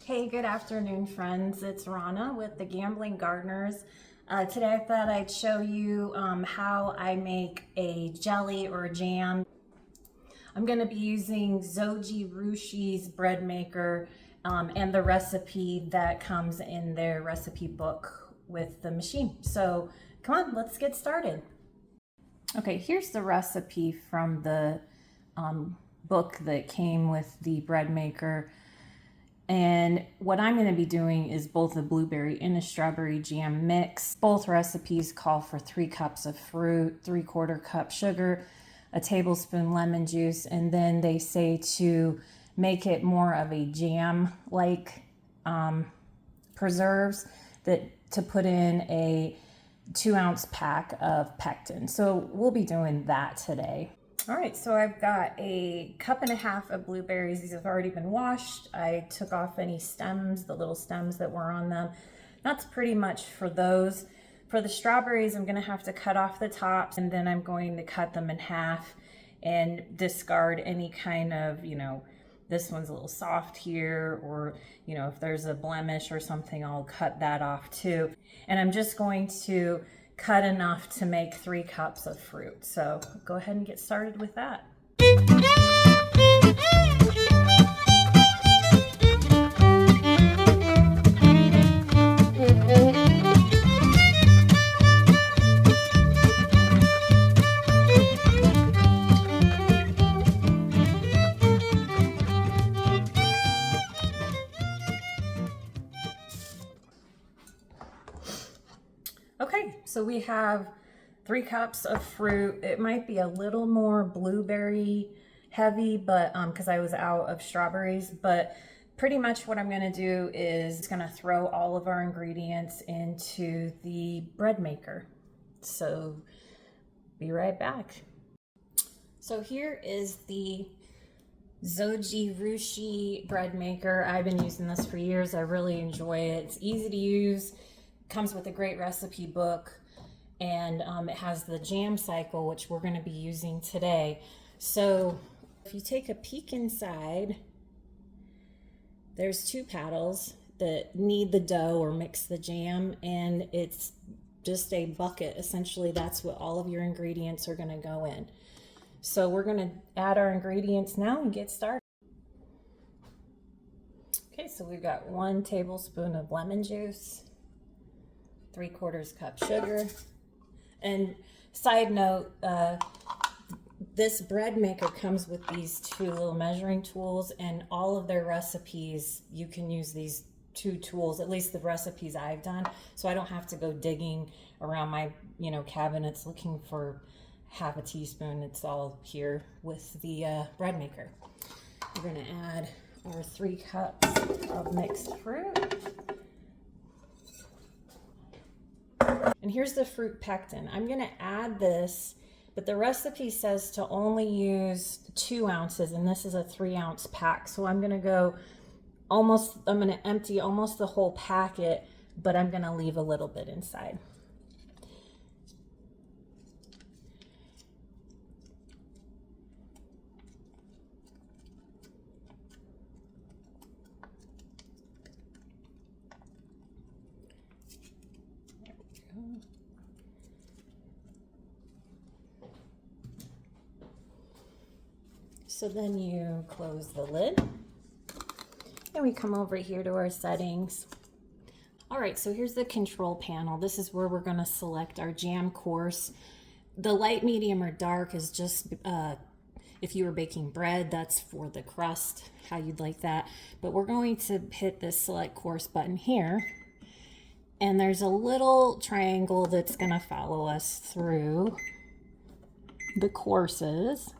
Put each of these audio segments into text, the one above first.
Hey, good afternoon, friends. It's Rana with the Gambling Gardeners. Today I thought I'd show you how I make a jelly or a jam. I'm going to be using Zojirushi's bread maker and the recipe that comes in their recipe book with the machine. So come on, let's get started. Okay, here's the recipe from the book that came with the bread maker. And what I'm going to be doing is both a blueberry and a strawberry jam mix. Both recipes call for 3 cups of fruit, 3/4 cup sugar, a tablespoon lemon juice, and then they say to make it more of a jam-like preserves, that to put in a 2-ounce pack of pectin. So we'll be doing that today. All right, so I've got 1.5 cups of blueberries. These have already been washed. I took off any stems, the little stems that were on them. That's pretty much for those. For the strawberries, I'm gonna have to cut off the tops, and then I'm going to cut them in half and discard any kind of, this one's a little soft here, or, if there's a blemish or something, I'll cut that off too. And I'm just going to cut enough to make 3 cups of fruit. So go ahead and get started with that. Okay, so we have 3 cups of fruit. It might be a little more blueberry heavy, but because I was out of strawberries, but pretty much what I'm gonna do is gonna throw all of our ingredients into the bread maker. So be right back. So here is the Zojirushi bread maker. I've been using this for years. I really enjoy it. It's easy to use. Comes with a great recipe book, and it has the jam cycle, which we're going to be using today. So if you take a peek inside, there's 2 paddles that knead the dough or mix the jam, and it's just a bucket. Essentially, that's what all of your ingredients are going to go in. So we're going to add our ingredients now and get started. Okay, so we've got 1 tablespoon of lemon juice, 3/4 cup sugar. And side note, this bread maker comes with these 2 little measuring tools, and all of their recipes, you can use these 2 tools, at least the recipes I've done, so I don't have to go digging around my cabinets looking for half a teaspoon. It's all here with the bread maker. We're going to add our 3 cups of mixed fruit. And here's the fruit pectin. I'm going to add this, but the recipe says to only use 2 ounces, and this is a 3-ounce pack. So I'm going to empty almost the whole packet, but I'm going to leave a little bit inside. So then you close the lid, and we come over here to our settings. All right, so here's the control panel. This is where we're going to select our jam course. The light, medium, or dark is just if you were baking bread, that's for the crust, how you'd like that. But we're going to hit this select course button here, and there's a little triangle that's going to follow us through the courses.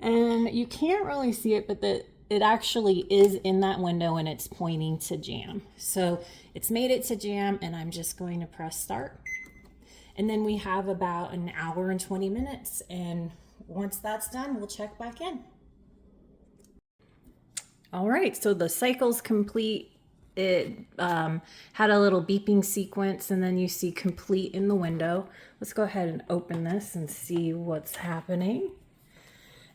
And you can't really see it, but it actually is in that window, and it's pointing to jam. So it's made it to jam, and I'm just going to press start. And then we have about 1 hour and 20 minutes. And once that's done, we'll check back in. All right, so the cycle's complete. It had a little beeping sequence, and then you see complete in the window. Let's go ahead and open this and see what's happening.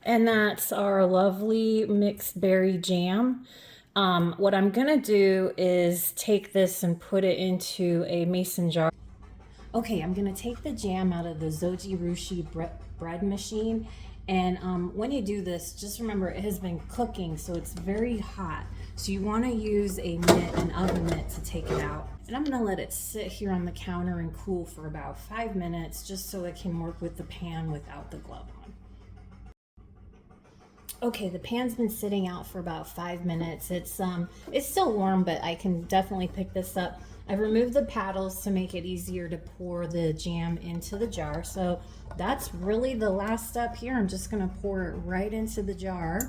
And that's our lovely mixed berry jam. What I'm gonna do is take this and put it into a mason jar. Okay, I'm gonna take the jam out of the Zojirushi bread machine. And when you do this, just remember it has been cooking, so it's very hot. So you wanna use a mitt, an oven mitt, to take it out. And I'm gonna let it sit here on the counter and cool for about 5 minutes, just so it can work with the pan without the glove on. Okay, the pan's been sitting out for about 5 minutes. It's still warm, but I can definitely pick this up. I've removed the paddles to make it easier to pour the jam into the jar. So that's really the last step here. I'm just gonna pour it right into the jar.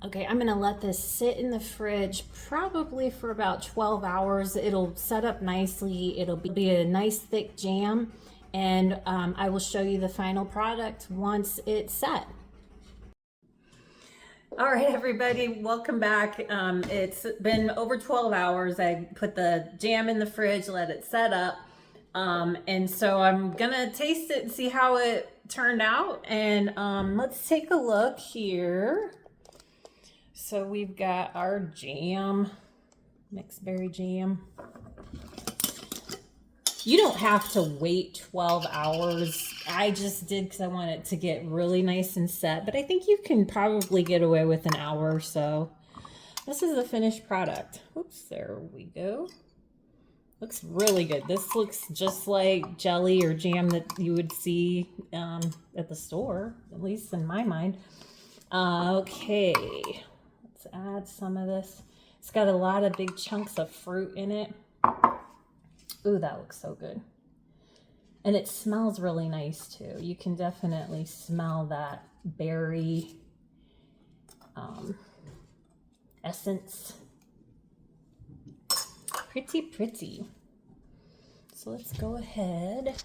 Okay, I'm gonna let this sit in the fridge probably for about 12 hours. It'll set up nicely. It'll be a nice thick jam, and I will show you the final product once it's set. All right, everybody, welcome back. It's been over 12 hours. I put the jam in the fridge, let it set up. And so I'm gonna taste it and see how it turned out. And let's take a look here. So we've got our jam, mixed berry jam. You don't have to wait 12 hours. I just did because I want it to get really nice and set, but I think you can probably get away with an hour or so. This is the finished product. Oops, there we go. Looks really good. This looks just like jelly or jam that you would see at the store, at least in my mind. Okay. Let's add some of this. It's got a lot of big chunks of fruit in it. Ooh, that looks so good. And it smells really nice too. You can definitely smell that berry essence. Pretty, pretty. So let's go ahead.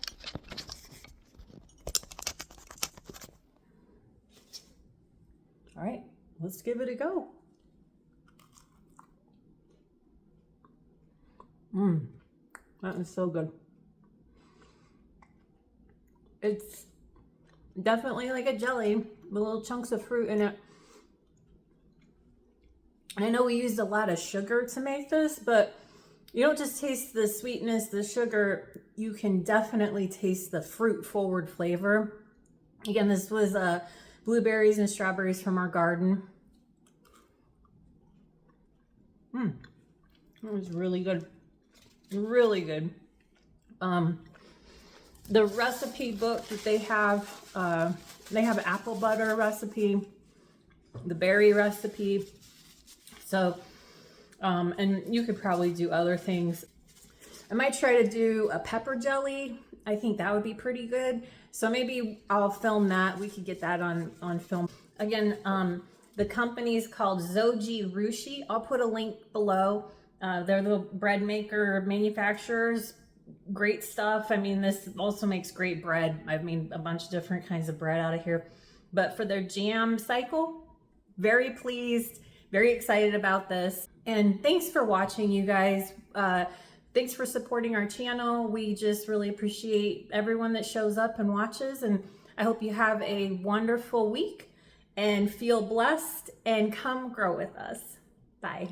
All right, let's give it a go. That is so good. It's definitely like a jelly with little chunks of fruit in it. I know we used a lot of sugar to make this, but you don't just taste the sweetness, the sugar, you can definitely taste the fruit forward flavor. Again, this was blueberries and strawberries from our garden. It was really good. Really good. The recipe book that they have apple butter recipe, the berry recipe. So, and you could probably do other things. I might try to do a pepper jelly. I think that would be pretty good. So maybe I'll film that. We could get that on film. Again, the company is called Zojirushi. I'll put a link below. They're the bread maker manufacturers. Great stuff. I mean, this also makes great bread. I've made a bunch of different kinds of bread out of here. But for their jam cycle, very pleased, very excited about this. And thanks for watching, you guys. Thanks for supporting our channel. We just really appreciate everyone that shows up and watches. And I hope you have a wonderful week and feel blessed and come grow with us. Bye.